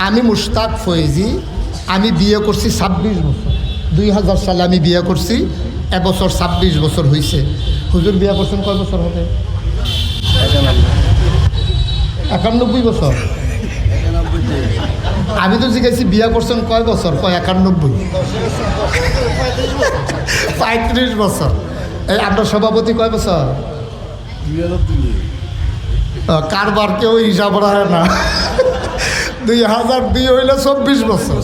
আমি মুশতাক ফয়েজি, আমি বিয়ে করছি 26 বছর। 2000 সালে আমি বিয়ে করছি, এবছর 26 বছর হয়েছে। হুজুর বিয়ে করছেন কয় বছর হবে? 91 বছর। আমি তো জিজ্ঞাসি বিয়ে করছেন কয় বছর? কয় 91। 35 বছর। এই আপনার সভাপতি কয় বছর? কারবার কেউ হিসাব রাখে না। 2002 হইলে 24 বছর,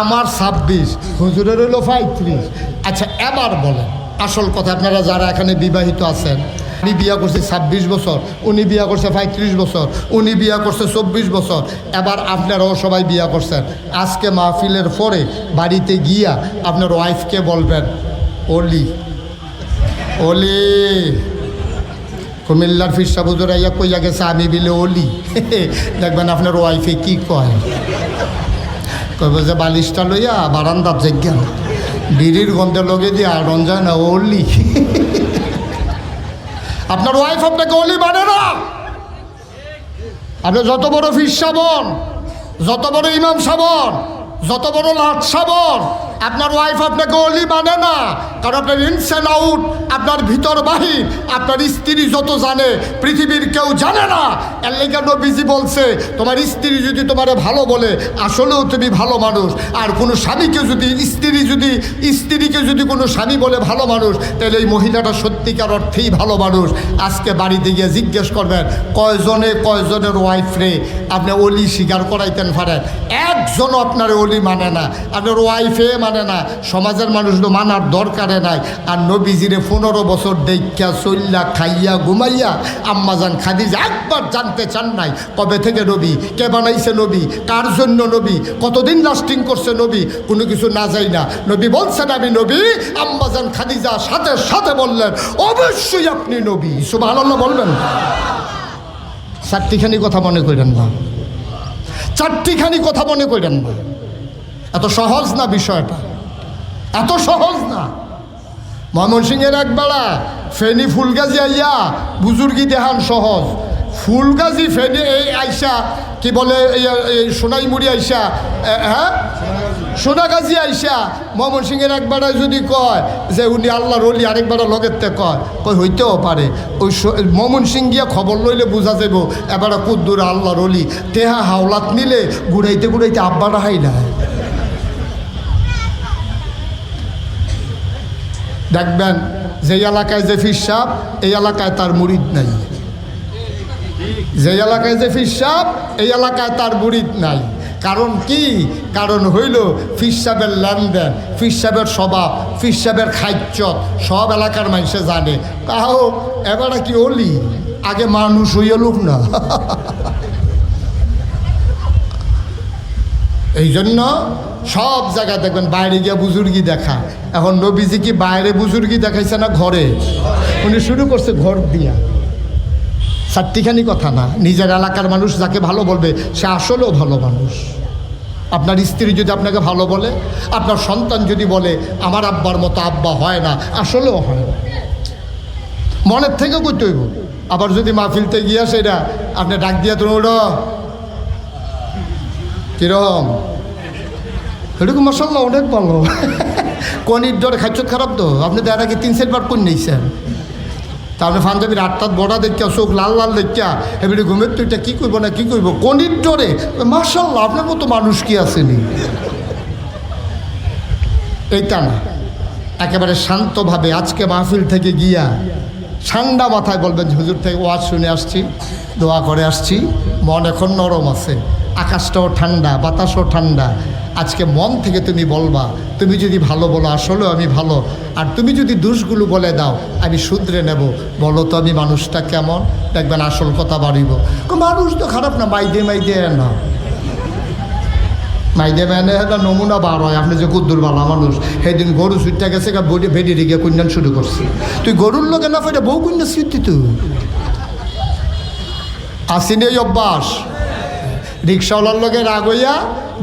আমার 26, হুজুরের হইল 35। আচ্ছা এবার বলেন আসল কথা, আপনারা যারা এখানে বিবাহিত আছেন, আমি বিয়া করছি 26 বছর, উনি বিয়া করছে 35 বছর, উনি বিয়া করছে 24 বছর, এবার আপনারাও সবাই বিয়া করছেন। আজকে মাহফিলের পরে বাড়িতে গিয়া আপনার ওয়াইফকে বলবেন, ওলি ওলি কুমিল্লার ফিরসা হুজুর আইয়া কইয়া গেছে আমি বিলে ওলি। দেখবেন আপনার ওয়াইফে কি কয়, কইব যে বালিশটা লইয়া বারান্দার জায়গা বিড়ির গন্ধে লগে দিয়ে আর রঞ্জায় না ওলি। আপনার ওয়াইফ আপনাকে ওলি মানে না। আপনি যত বড় ফিরসা বোন, যত বড় ইমাম সাবন, যত বড় লাট সাবন, আপনার ওয়াইফ আপনাকে ওলি মানে না। কারণ আপনার ইনস অ্যান্ড আউট, আপনার ভিতর বাহির, আপনার স্ত্রী যত জানে পৃথিবীর কেউ জানে না। এর লেগে নবীজি বলছে, তোমার স্ত্রী যদি তোমারে ভালো বলে আসলেও তুমি ভালো মানুষ। আর কোনো স্বামীকে যদি স্ত্রীকে যদি কোনো স্বামী বলে ভালো মানুষ, তাহলে এই মহিলাটা সত্যিকার অর্থেই ভালো মানুষ। আজকে বাড়িতে গিয়ে জিজ্ঞেস করবেন কয়জনের ওয়াইফ রে আপনি ওলি স্বীকার করাইতেন পারেন? একজনও আপনার ওলি মানে না, আপনার ওয়াইফে মানে না, সমাজের মানুষগুলো মানার দরকারে নাই। আর নবীজিরে 15 বছর দেখা চল্লা খাইয়া ঘুমাইয়া আম্মাজান খাদিজা একবার জানতে চান নাই কবে থেকে নবী, কে বানাইছে নবী, কার জন্য নবী, কতদিন লাস্টিং করছে নবী, কোনো কিছু না যাই না। নবী বলছেন আমি নবী, আম্মাজান খাদিজা সাথে সাথে বললেন অবশ্যই আপনি নবী। সুবহানাল্লাহ বলবেন। চারটিখানি কথা মনে করেন না, চারটিখানি কথা মনে করেন না। এত সহজ না বিষয়টা, এত সহজ না। ময়মনসিংহের একবেলা ফেনি ফুলগাজি আইয়া বুজুর্গি দেহান সহজ, ফুলগাজি ফেনি এই আইসা কি বলে সোনাইমুড়ি আইসা, হ্যাঁ সোনাগাজি আইসা ময়মনসিংহের একবারে যদি কয় যে উনি আল্লাহর ওলি, আরেকবার লগেরতে কয় হইতেও পারে। ওই ময়মনসিংহ গিয়া খবর লইলে বোঝা যাব এবারে কুদ্দুর আল্লাহর ওলি। তেহা হাওলাত নিলে ঘুরাইতে ঘুরাইতে আব্বারা হাই না। দেখবেন যে এলাকায় যে ফির সাহেব, এই এলাকায় তার মুরিদ নাই। যে এলাকায় যে ফির সাহেব, এই এলাকায় তার মুরিদ নাই। কারণ কি? কারণ হইল ফির সাহেবের লেনদেন, ফির সাহেবের স্বভাব, ফির সাহেবের খাইচ্ছত সব এলাকার মানুষে জানে। তাও এবারে কি ওলি, আগে মানুষ হইয়া লোক না। এই জন্য সব জায়গায় দেখবেন বাইরে গিয়া বুজুর্গি দেখা। এখন নবীজি কি বাইরে বুজুর্গি দেখাইছে না ঘরে? উনি শুরু করছে ঘর দিয়া। চারটিখানি কথা না, নিজের এলাকার মানুষ যাকে ভালো বলবে সে আসলেও ভালো মানুষ। আপনার স্ত্রী যদি আপনাকে ভালো বলে, আপনার সন্তান যদি বলে আমার আব্বার মতো আব্বা হয় না, আসলেও হয় না, মনের থেকে করতে হইব। আবার যদি মাহফিলতে গিয়া সেটা আপনি ডাক দিয়া তো কিরকম এরকম মাশাআল্লাহ অনেক ভালো। কনির ডরে খাইছত খারাপ তো, আপনি তার আগে 3-4 বার কোন নিয়েছেন। তা আপনি পাঞ্জাবির 8টাত বড়া দেখিয়া চোখ লাল লাল দেখিয়া এবারে ঘুমের তো এটা কী করবো না কী করবো, কনির ডরে মাশাআল্লাহ আপনার মতো মানুষ কি আসেনি। এইটা না, একেবারে শান্তভাবে আজকে মাহফিল থেকে গিয়া ঠান্ডা মাথায় বলবেন হুজুর থেকে ওয়াজ শুনে আসছি, দোয়া করে আসছি, মন এখন নরম আছে, আকাশটাও ঠান্ডা, বাতাসও ঠান্ডা। আজকে মন থেকে তুমি বলবা, তুমি যদি ভালো বলো আসলেও আমি ভালো, আর তুমি যদি দোষগুলো বলে দাও আমি শুধরে নেব। বলো তো আমি মানুষটা কেমন, দেখবেন আসল কথা বাড়িব। মানুষ তো খারাপ না, মাইদে না, মাইদে মানে একটা নমুনা বার হয়। আপনি যে কুদ্দুর বালা মানুষ, সেদিন গরু ছুটতে গেছে বেডি রেগে কন্যান শুরু করছি। তুই গরুর লোকে না ফেটে বউ কন্যা ছুটতি তুই আসিনি এই অভ্যাস। রিক্সাওয়ালার লোকে রাগ হইয়া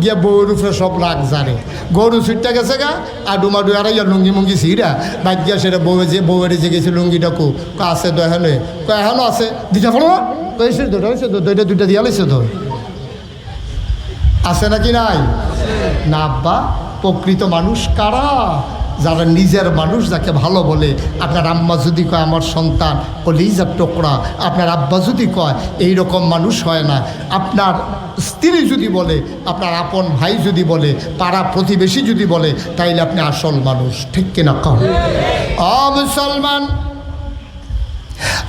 গিয়া বউর উপরে সব রাগ জানে। গরু ছুটতে গেছে গা আর ডুমাডু আড়াইয়া লুঙ্গি মুঙ্গি ছিঁড়া বাইক গিয়া সেটা বউয়ের যে গেছে লুঙ্গিটা আছে তো এখানে এখনও আছে দিতে পারো দুইটা দিয়া লাইছে তো আছে নাকি নাই? না আব্বা, প্রকৃত মানুষ কারা? যারা নিজের মানুষ, যাকে ভালো বলে। আপনার আম্মা যদি কয় আমার সন্তান কলিজার টুকরা, আপনার আব্বা যদি কয় এই রকম মানুষ হয় না। আপনার স্ত্রী যদি বলে, আপনার আপন ভাই যদি বলে, পাড়া প্রতিবেশী যদি বলে, তাইলে আপনি আসল মানুষ। ঠিক কিনা কম? মুসলমান,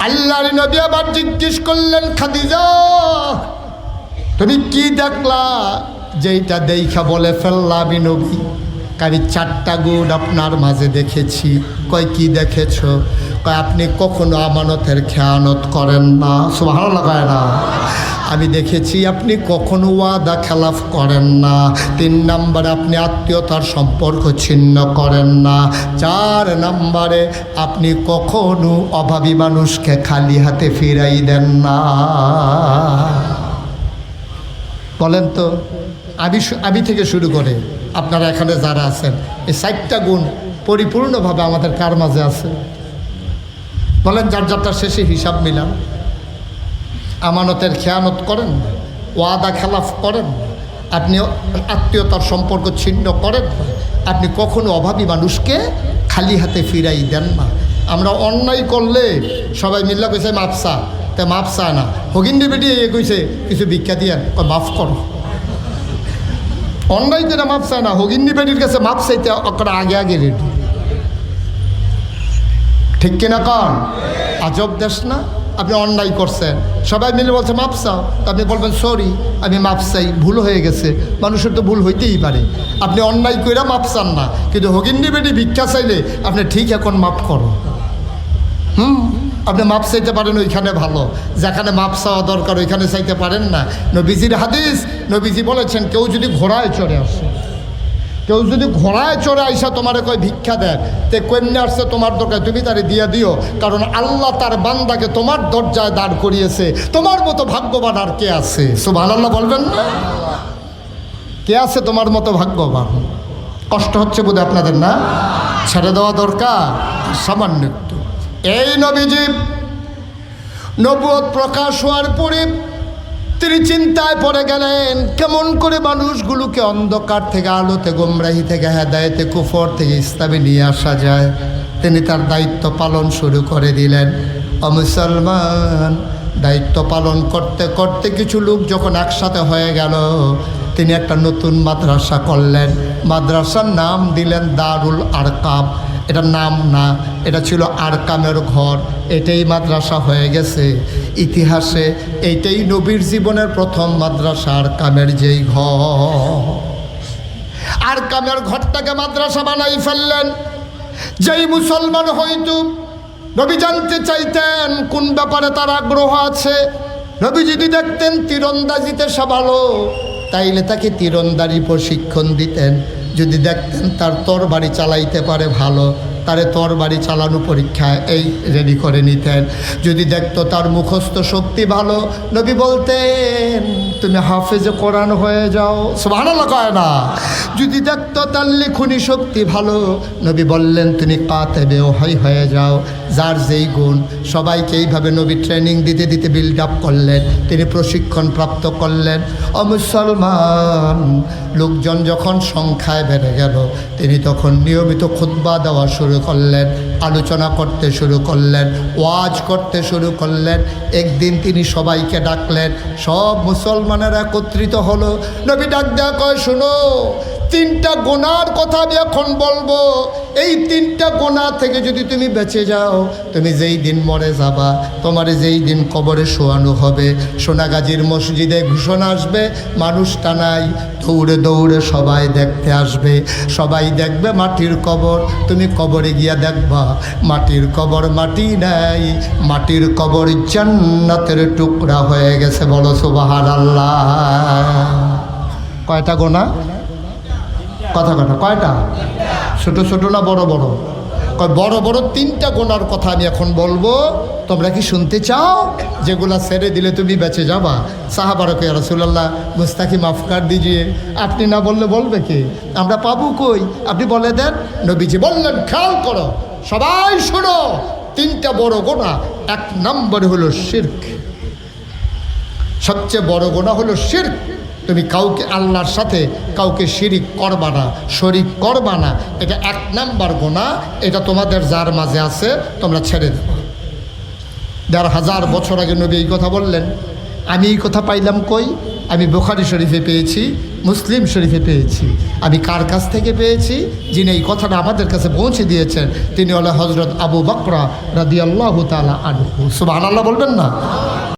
আল্লাহর নবী আবার জিজ্ঞেস করলেন, খাদিজা তুমি কি দেখলা যেইটা দেখা বলে ফেললা আমি নবী? কারি 4টা গুণ আপনার মাঝে দেখেছি। কয় কি দেখেছ? কয় আপনি কখনো আমানতের খেয়ানত করেন না। সুবহানাল্লাহ কয় না? আমি দেখেছি আপনি কখনো ওয়াদা খেলাফ করেন না। 3 নম্বরে আপনি আত্মীয়তার সম্পর্ক ছিন্ন করেন না। 4 নম্বরে আপনি কখনো অভাবী মানুষকে খালি হাতে ফিরাই দেন না। বলেন তো, আমি থেকে শুরু করে আপনারা এখানে যারা আছেন, এই 4টা গুণ পরিপূর্ণভাবে আমাদের কার মাঝে আছে? বলেন, যার যারটা শেষে হিসাব মিলান। আমানতের খেয়ানত করেন, ওয়াদা খেলাফ করেন, আপনি আত্মীয়তার সম্পর্ক ছিন্ন করেন, আপনি কখনো অভাবী মানুষকে খালি হাতে ফিরাই দেন না। আমরা অন্যায় করলে সবাই মিল্লা কইছে মাপসা, তা মাপসা না। হগিন্দি বেটি এ কইছে কিছু ভিক্ষা দিয়ে মাফ করো। অন্যায় করে মাপ চায় না, হগিন্নি বেটির কাছে মাপ চাইতে ওরা আগে আগে রেডি। ঠিক কিনা কন? আজব দেশ না? আপনি অন্যায় করছেন, সবাই মিলে বলছে মাপ চাও, আপনি বলবেন সরি আমি মাপ চাই, ভুল হয়ে গেছে। মানুষের তো ভুল হইতেই পারে। আপনি অন্যায় কইরা মাপ চান না, কিন্তু হগিন্নি বেটি ভিক্ষা চাইলে আপনি ঠিক এখন মাপ করো। আপনি মাপ চাইতে পারেন, ওইখানে ভালো। যেখানে মাপ চাওয়া দরকার ওইখানে চাইতে পারেন না। নবীজির হাদিস, নবীজি বলেছেন কেউ যদি ঘোড়ায় চড়ে আসে, কেউ যদি ঘোড়ায় চড়ে আইসা তোমারে কয় ভিক্ষা দেয়, তে কন্যা আসছে তোমার দরকার, তুমি তারে দিয়ে দিও। কারণ আল্লাহ তার বান্দাকে তোমার দরজায় দাঁড় করিয়েছে। তোমার মতো ভাগ্যবান আর কে আছে? সুবহানাল্লাহ বলবেন না? কে আছে তোমার মতো ভাগ্যবান? কষ্ট হচ্ছে বোধহয় আপনাদের, না? ছেড়ে দেওয়া দরকার সামান্য একটু। এই নবীজি নবুয়ত প্রকাশ হওয়ার পরে তিনি চিন্তায় পড়ে গেলেন, কেমন করে মানুষগুলোকে অন্ধকার থেকে আলোতে, গোমরাহি থেকে হেদায়েতে, কুফর থেকে ইসলামে নিয়ে আসা যায়। তিনি তার দায়িত্ব পালন শুরু করে দিলেন। মুসলমান, দায়িত্ব পালন করতে করতে কিছু লোক যখন একসাথে হয়ে গেল, তিনি একটা নতুন মাদ্রাসা করলেন। মাদ্রাসার নাম দিলেন দারুল আরকাম। এটা নাম না, এটা ছিল আরকামের ঘর। এটাই মাদ্রাসা হয়ে গেছে ইতিহাসে। এইটাই নবীর জীবনের প্রথম মাদ্রাসা, আরকামের যেই ঘর। আরকামের ঘরটাকে মাদ্রাসা বানাই ফেললেন। যেই মুসলমান হয়তো নবী জানতে চাইতেন কোন ব্যাপারে তার আগ্রহ আছে, নবী যদি দেখতেন তীরন্দাজিতে সে ভালো, তাইলে তাকে তীরন্দারি প্রশিক্ষণ দিতেন। যদি দেখতেন তার তরবারি চালাইতে পারে ভালো, তারে তরবারি চালানো পরীক্ষায় এই রেডি করে নিতেন। যদি দেখতো তার মুখস্থ শক্তি ভালো, নবী বলতেন তুমি হাফেজে কোরআন হয়ে যাও। সুবহানাল্লাহ কয় না? যদি দেখতো তার লিখনি শক্তি ভালো, নবী বললেন তুমি কাতেবে ওহাই হয়ে যাও। যার যেই গুণ, সবাইকে এইভাবে নবী ট্রেনিং দিতে দিতে বিল্ড আপ করলেন, তিনি প্রশিক্ষণ প্রাপ্ত করলেন। মুসলমান, লোকজন যখন সংখ্যায় বেড়ে গেল, তিনি তখন নিয়মিত খুতবা দেওয়া শুরু করলেন, আলোচনা করতে শুরু করলেন, ওয়াজ করতে শুরু করলেন। একদিন তিনি সবাইকে ডাকলেন, সব মুসলমানের একত্রিত হলো। নবী ডাক দেয়া কয়, শুনো, 3টা গুনার কথা আমি এখন বলবো। এই 3টা গুনাহ থেকে যদি তুমি বেঁচে যাও, তুমি যেই দিন মরে যাবা, তোমার যেই দিন কবরে শোয়ানো হবে, সোনাগাজীর মসজিদে ঘোষণা আসবে, মানুষটা নাই, দৌড়ে দৌড়ে সবাই দেখতে আসবে। সবাই দেখবে মাটির কবর, তুমি কবরে গিয়া দেখবা মাটির কবর, মাটি নাই, মাটির কবর জান্নাতের টুকরা হয়ে গেছে। বলো সুবহানাল্লাহ। কয়টা গুনাহ? কথা কয়টা? ছোট ছোট না বড় বড়? বড় বড় 3টা গুনার কথা আমি এখন বলবো। তোমরা কি শুনতে চাও? যেগুলা ছেড়ে দিলে তুমি বেঁচে যাবা। সাহাবারা কে রাসূলুল্লাহ মুস্তাকি মাফ কর দিজিয়ে। আপনি না বললে বলবে কে? আমরা পাবো কই? আপনি বলে দেন। নবীজি বললেন, খেয়াল করো, সবাই শোনো, 3টা বড় গুনাহ। 1 নম্বর হলো শিরক। সবচেয়ে বড় গুনাহ হলো শিরক। তুমি কাউকে আল্লাহর সাথে কাউকে শিরিক করবা না, শরিক করবা না। এটা 1 নাম্বার গুনাহ। এটা তোমাদের যার মাঝে আছে তোমরা ছেড়ে দেবো। 1500 বছর আগে নবী এই কথা বললেন। আমি এই কথা পাইলাম কই? আমি বুখারী শরীফে পেয়েছি, মুসলিম শরীফে পেয়েছি। আমি কার কাছ থেকে পেয়েছি? যিনি এই কথাটা আমাদের কাছে পৌঁছে দিয়েছেন তিনি হলো হযরত আবু বকর রাদিয়াল্লাহু তাআলা আনহু। সুবহানাল্লাহ বলবেন না?